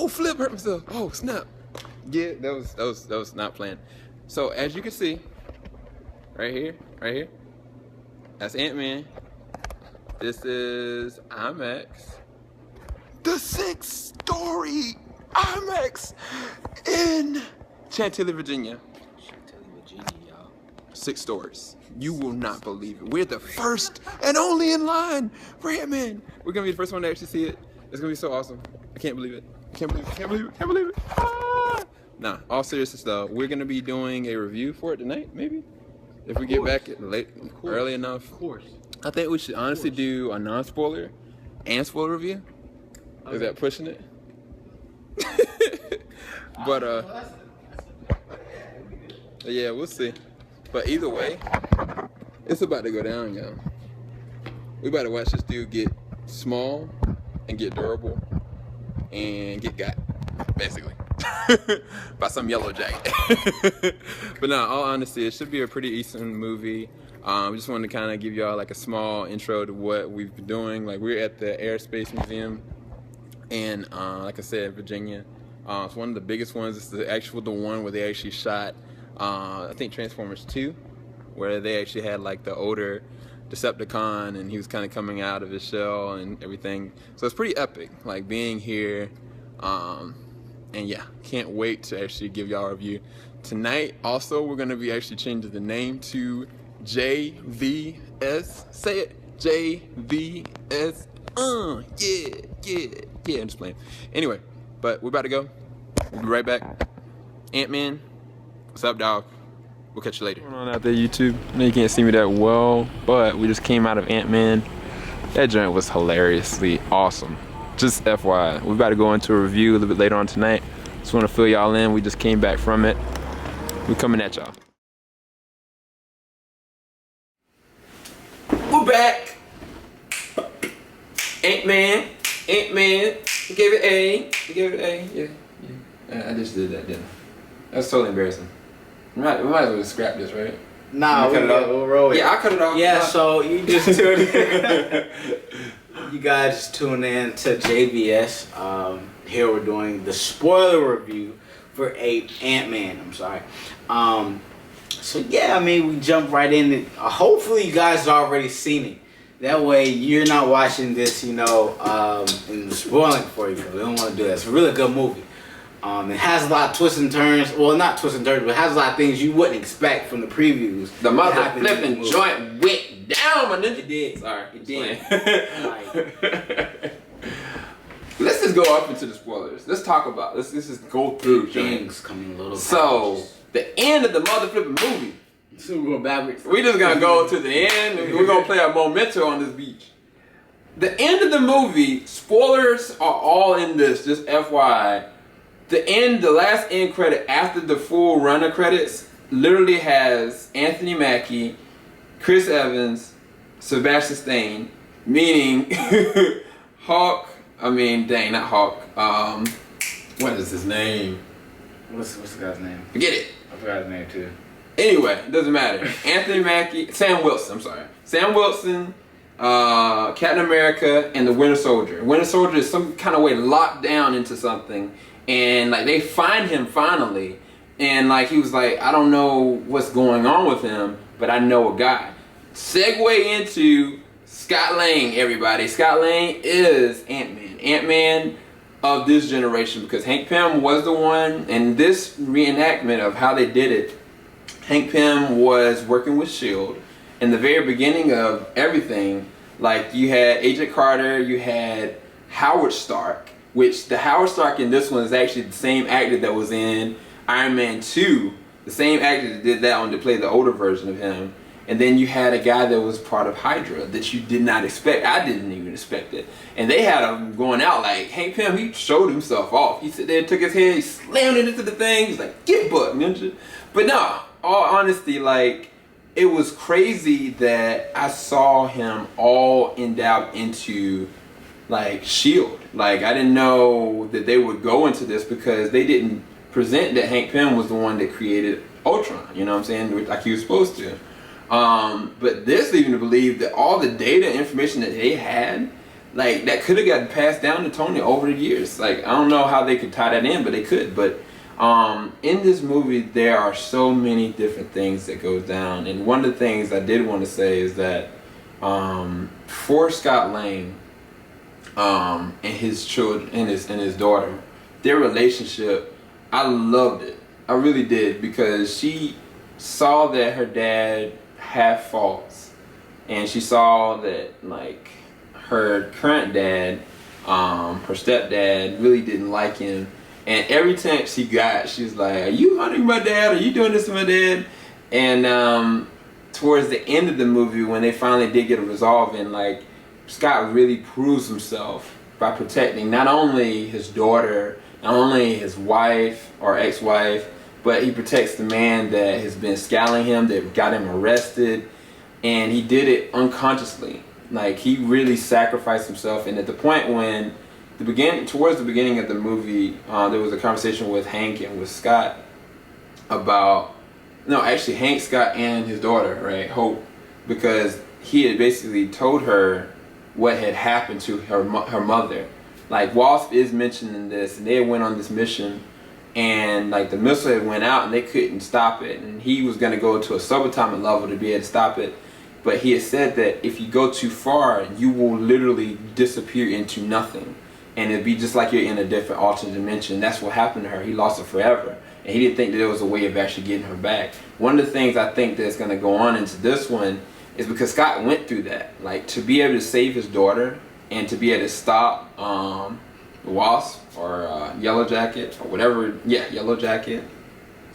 Oh, flip, hurt myself. Oh, snap. Yeah, that was not planned. So as you can see, right here, that's Ant-Man. This is IMAX. The 6-story IMAX in Chantilly, Virginia. Chantilly, Virginia, y'all. 6 stories. You will not believe it. We're the first and only in line for Ant-Man. We're gonna be the first one to actually see it. It's gonna be so awesome. I can't believe it. I can't believe it. Can't believe it. Can't believe it. Ah! Nah, all seriousness though, we're gonna be doing a review for it tonight, maybe. If we get back early enough. Of course. I think we should honestly do a non-spoiler and spoiler review. Okay. Is that pushing it? But yeah, we'll see. But either way, it's about to go down, y'all. We about to watch this dude get small and get durable and get got, basically. By some Yellowjacket. But no, all honesty, it should be a pretty decent movie. We just wanted to kind of give y'all like a small intro to what we've been doing. Like we're at the Airspace Museum in, like I said, Virginia. It's one of the biggest ones. It's the one where they actually shot, I think Transformers 2, where they actually had like the older Decepticon and he was kind of coming out of his shell and everything. So it's pretty epic, like being here. And yeah, can't wait to actually give y'all a review. Tonight, also, we're going to be actually changing the name to JVS. Say it. JVS. Yeah, I'm just playing. Anyway, but we're about to go. We'll be right back. Ant-Man, what's up, dog? We'll catch you later. What's going on out there, YouTube? I know you can't see me that well, but we just came out of Ant-Man. That joint was hilariously awesome. Just FYI, we're about to go into a review a little bit later on tonight. Just want to fill y'all in. We just came back from it. We're coming at y'all. We're back. Ant-Man. We gave it A. Yeah. I just did that, didn't I? That's totally embarrassing. We might as well scrap this, right? Nah, we'll roll it. Yeah, I cut it off. Yeah, so you just tuned in. You guys tune in to JVS. Here we're doing the spoiler review for Ant-Man. I'm sorry. So yeah, I mean, we jump right in. Hopefully you guys have already seen it. That way you're not watching this, and spoiling for you, because we don't want to do that. It's a really good movie. It has a lot of twists and turns. Well, not twists and turns, but it has a lot of things you wouldn't expect from the previews. The mother flipping joint went down, my nigga. It did. Sorry, it did. Let's just go up into the spoilers. Let's talk about. Let's just go through things coming a little. So the end of the mother flipping movie. So we're going backwards. We just gonna go to the end. We're gonna play a memento on this beach. The end of the movie. Spoilers are all in this. Just FYI. The last end credit after the full runner credits literally has Anthony Mackie, Chris Evans, Sebastian Stan, meaning Hawk. Not Hawk. What is his name? What's the guy's name? Forget it. I forgot his name too. Anyway, it doesn't matter. Anthony Mackie, Sam Wilson. I'm sorry, Sam Wilson, Captain America, and the Winter Soldier. Winter Soldier is some kind of way locked down into something. And like they find him finally, and like he was like, I don't know what's going on with him, but I know a guy. Segue into Scott Lang, everybody. Scott Lang is Ant-Man. Ant-Man of this generation, because Hank Pym was the one, and this reenactment of how they did it, Hank Pym was working with S.H.I.E.L.D. In the very beginning of everything, like you had Agent Carter, you had Howard Stark, which the Howard Stark in this one is actually the same actor that was in Iron Man 2. The same actor that did that one to play the older version of him. And then you had a guy that was part of Hydra that you did not expect. I didn't even expect it. And they had him going out like, Hank Pym, he showed himself off. He sit there, took his head, he slammed it into the thing. He's like, get butt, ninja. But no, all honesty, like, it was crazy that I saw him all endowed into like S.H.I.E.L.D. Like I didn't know that they would go into this because they didn't present that Hank Pym was the one that created Ultron, you know what I'm saying, like he was supposed to. But this leads me to believe that all the data information that they had, like that could have gotten passed down to Tony over the years. Like I don't know how they could tie that in, but they could. But in this movie, there are so many different things that goes down, and one of the things I did want to say is that for Scott Lang and his children and his daughter, their relationship, I loved it. I really did, because she saw that her dad had faults, and she saw that like her current dad, her stepdad, really didn't like him. And every chance she got, she was like, "Are you hunting my dad? Are you doing this to my dad?" And towards the end of the movie, when they finally did get a resolve, and like Scott really proves himself by protecting not only his daughter, not only his wife or ex-wife, but he protects the man that has been scaling him, that got him arrested, and he did it unconsciously. Like he really sacrificed himself. And at the point when towards the beginning of the movie, there was a conversation with Hank and with Scott about, no, actually Hank, Scott, and his daughter, right, Hope, because he had basically told her what had happened to her mother. Like Wasp is mentioned in this, and they went on this mission, and like the missile had went out and they couldn't stop it, and he was going to go to a subatomic level to be able to stop it. But he had said that if you go too far, you will literally disappear into nothing, and it'd be just like you're in a different alternate dimension. That's what happened to her. He lost her forever, and he didn't think that there was a way of actually getting her back. One of the things I think that's going to go on into this one is because Scott went through that, like to be able to save his daughter and to be able to stop Wasp or Yellowjacket or whatever, Yellowjacket.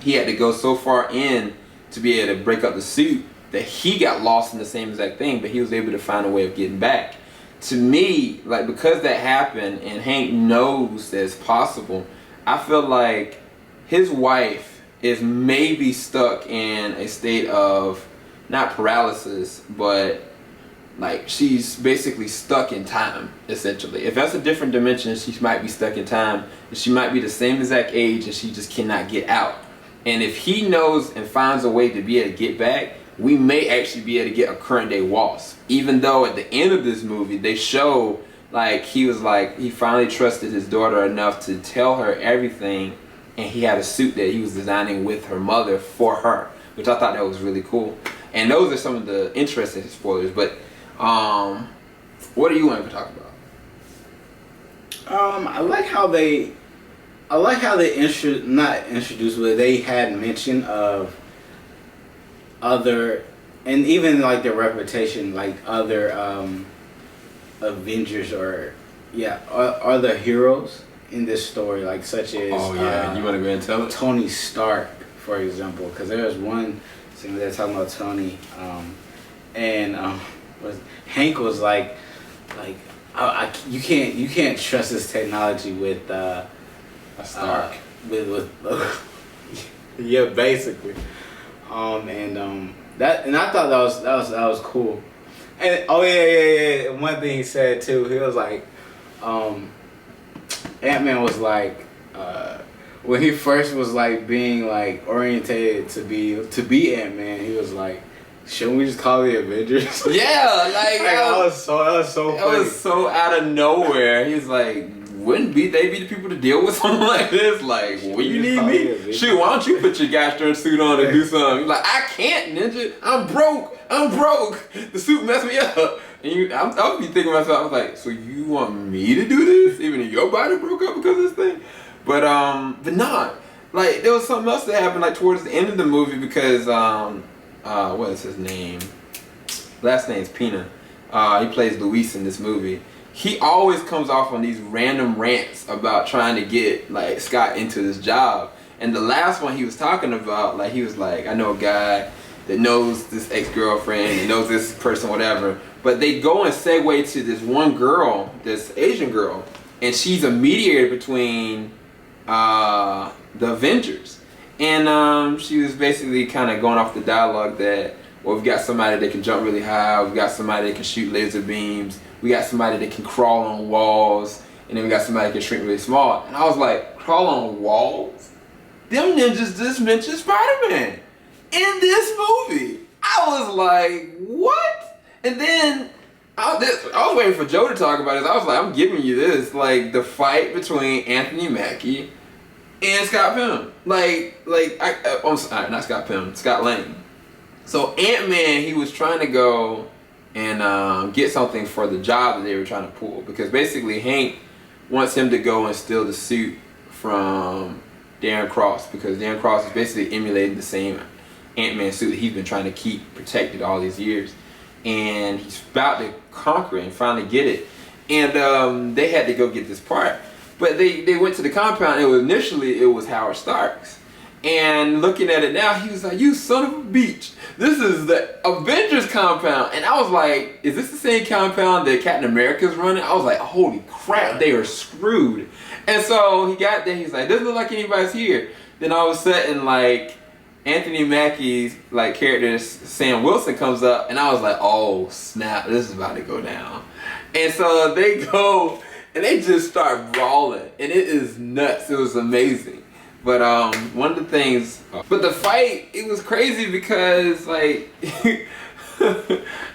He had to go so far in to be able to break up the suit that he got lost in the same exact thing, but he was able to find a way of getting back. To me, like, because that happened and Hank knows that it's possible, I feel like his wife is maybe stuck in a state of not paralysis, but like she's basically stuck in time, essentially. If that's a different dimension, she might be stuck in time, and she might be the same exact age and she just cannot get out. And if he knows and finds a way to be able to get back, we may actually be able to get a current day Wasp. Even though at the end of this movie they show like he finally trusted his daughter enough to tell her everything, and he had a suit that he was designing with her mother for her, which I thought that was really cool. And those are some of the interesting spoilers. But what do you want to talk about? I like how they not introduced, but they had mention of other, and even like their reputation, like other Avengers or other heroes in this story, like such as you want to go ahead and tell it? Tony Stark, for example, because there was one scene where they're talking about Tony, Hank was like you can't trust this technology with Stark. With yeah, basically. And I thought that was cool. And one thing he said too, he was like, Ant-Man was like, when he first was like being like orientated to be Ant-Man, he was like, shouldn't we just call the Avengers? Yeah, like that was so funny. That was so out of nowhere. He's like, wouldn't they be the people to deal with something like this? Like, well, you need me? Shoot, why don't you put your Gastron suit on and do something? You're like, I can't, Ninja. I'm broke. The suit messed me up. And I would be thinking to myself, I was like, so you want me to do this? Even if your body broke up because of this thing? But nah. Like, there was something else that happened, like, towards the end of the movie because, what is his name? Last name's Pena. He plays Luis in this movie. He always comes off on these random rants about trying to get like Scott into this job. And the last one he was talking about, like he was like, I know a guy that knows this ex-girlfriend and knows this person, whatever. But they go and segue to this one girl, this Asian girl, and she's a mediator between the Avengers. And she was basically kind of going off the dialogue that, well, we've got somebody that can jump really high, we've got somebody that can shoot laser beams, we got somebody that can crawl on walls, and then we got somebody that can shrink really small. And I was like, crawl on walls? Them ninjas just mentioned Spider-Man in this movie. I was like, what? And then I was waiting for Joe to talk about this. I was like, I'm giving you this, like the fight between Anthony Mackie and Scott Pym. I'm sorry, not Scott Pym, Scott Lang. So Ant-Man, he was trying to go and get something for the job that they were trying to pull, because basically Hank wants him to go and steal the suit from Darren Cross, because Darren Cross is basically emulating the same Ant-Man suit that he's been trying to keep protected all these years. And he's about to conquer it and finally get it. And they had to go get this part. But they went to the compound, and initially it was Howard Stark's. And looking at it now, he was like, you son of a bitch. This is the Avengers compound. And I was like, is this the same compound that Captain America's running? I was like, holy crap, they are screwed. And so he got there, he's like, doesn't look like anybody's here. Then all of a sudden, like, Anthony Mackie's like character, Sam Wilson, comes up, and I was like, oh snap, this is about to go down. And so they go, and they just start brawling, and it is nuts. It was amazing. But one of the things, but the fight, it was crazy because like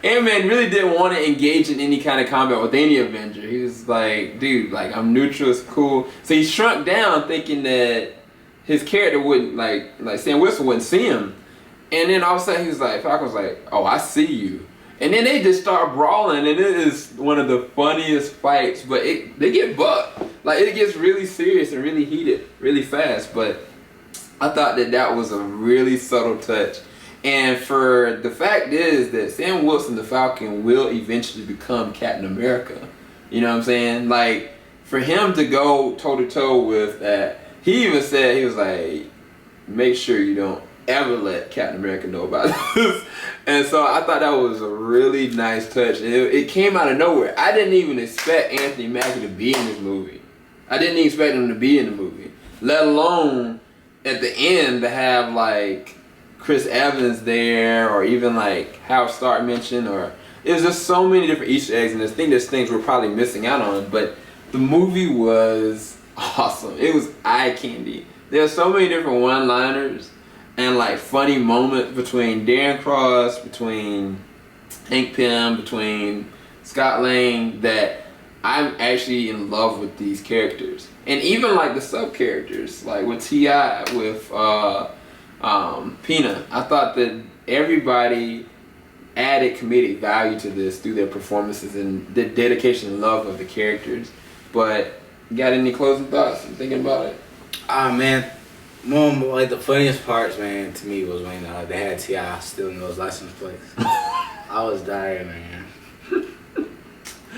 Ant-Man really didn't want to engage in any kind of combat with any Avenger. He was like, dude, like I'm neutral, it's cool. So he shrunk down thinking that his character wouldn't, like Sam Wilson wouldn't see him. And then all of a sudden he was like, Falcon was like, oh, I see you. And then they just start brawling, and it is one of the funniest fights, but they get bucked. Like, it gets really serious and really heated really fast, but I thought that was a really subtle touch. And for the fact is that Sam Wilson, the Falcon, will eventually become Captain America. You know what I'm saying? Like, for him to go toe-to-toe with that, he even said, he was like, make sure you don't ever let Captain America know about this. And so I thought that was a really nice touch. And it came out of nowhere. I didn't even expect Anthony Mackie to be in this movie. I didn't even expect him to be in the movie. Let alone at the end to have like Chris Evans there, or even like Howard Stark mentioned, or it was just so many different Easter eggs, and I think there's things we're probably missing out on. But the movie was awesome. It was eye candy. There's so many different one-liners and like funny moments between Darren Cross, between Hank Pym, between Scott Lang, that I'm actually in love with these characters. And even like the sub characters, like with T.I., with Peanut. I thought that everybody added comedic value to this through their performances and the dedication and love of the characters. But you got any closing thoughts? I'm thinking about it. Man, one like the funniest parts, man, to me was when they had T.I. stealing those license plates. I was dying, man.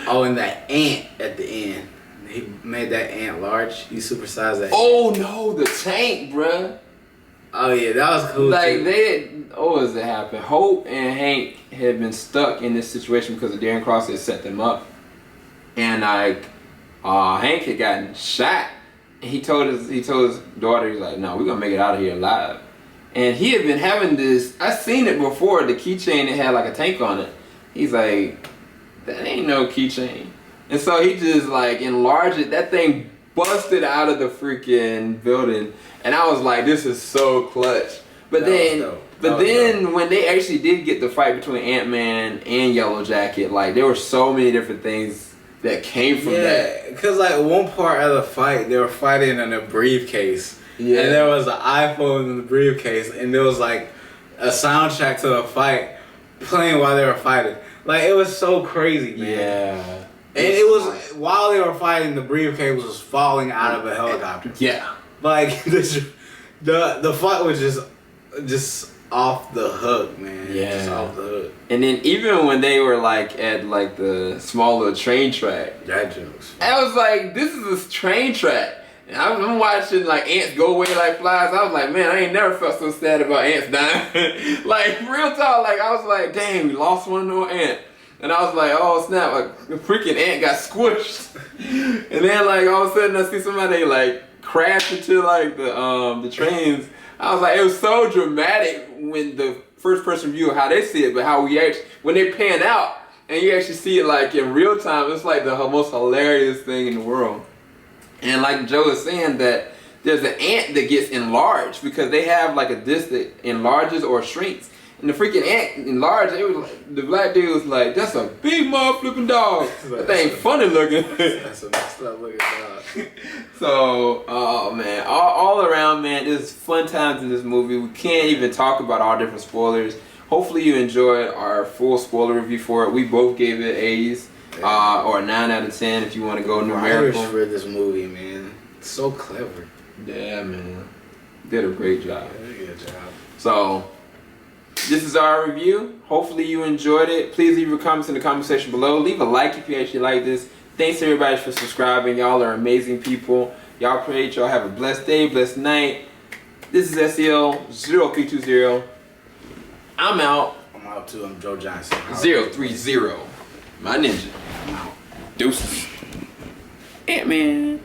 Oh, and that ant at the end. He made that ant large. He supersized that. Oh no, the tank, bruh. Oh yeah, that was cool. Like too. what was it happen? Hope and Hank had been stuck in this situation because of Darren Cross had set them up, and like Hank had gotten shot. And he told his daughter, he's like, no, we're gonna make it out of here alive. And he had been having this. I seen it before. The keychain that had like a tank on it. He's like, that ain't no keychain. And so he just like enlarged it. That thing busted out of the freaking building. And I was like, this is so clutch. But then when they actually did get the fight between Ant-Man and Yellowjacket, like there were so many different things that came from that. Because like one part of the fight, they were fighting in a briefcase. Yeah. And there was an iPhone in the briefcase, and there was like a soundtrack to the fight playing while they were fighting. Like it was so crazy, man. Yeah. And it was while they were fighting, the briefcase was falling out of a helicopter. Yeah. Like the fight was just off the hook, man. Yeah. Just off the hook. And then even when they were like at like the small little train track, that jokes. I was like, this is a train track. And I'm watching like ants go away like flies. I was like, man, I ain't never felt so sad about ants dying. Like real talk, like I was like, dang, we lost one little ant. And I was like, oh snap, like the freaking ant got squished. And then like all of a sudden I see somebody like crash into like the trains. I was like, it was so dramatic when the first person view of how they see it, but how we actually, when they pan out and you actually see it like in real time, it's like the most hilarious thing in the world. And like Joe is saying, that there's an ant that gets enlarged because they have like a disc that enlarges or shrinks. And the freaking ant enlarged. It was like, the black dude was like, "That's a big motherfucking dog. That thing funny looking." That's a messed up looking dog. So, oh man, all around, man, there's fun times in this movie. We can't even talk about all different spoilers. Hopefully you enjoyed our full spoiler review for it. We both gave it A's, or a 9 out of 10 if you want to go numerical. Writers for this movie, man, it's so clever. Yeah, man, did a great job. Yeah, good job. So, this is our review. Hopefully you enjoyed it. Please leave your comments in the comment section below. Leave a like if you actually like this. Thanks everybody for subscribing. Y'all are amazing people. Y'all pray y'all have a blessed day, blessed night. This is SEL0320. I'm out. I'm out too. I'm Joe Johnson. 030. My ninja. I'm out. Deuces. Ant-Man.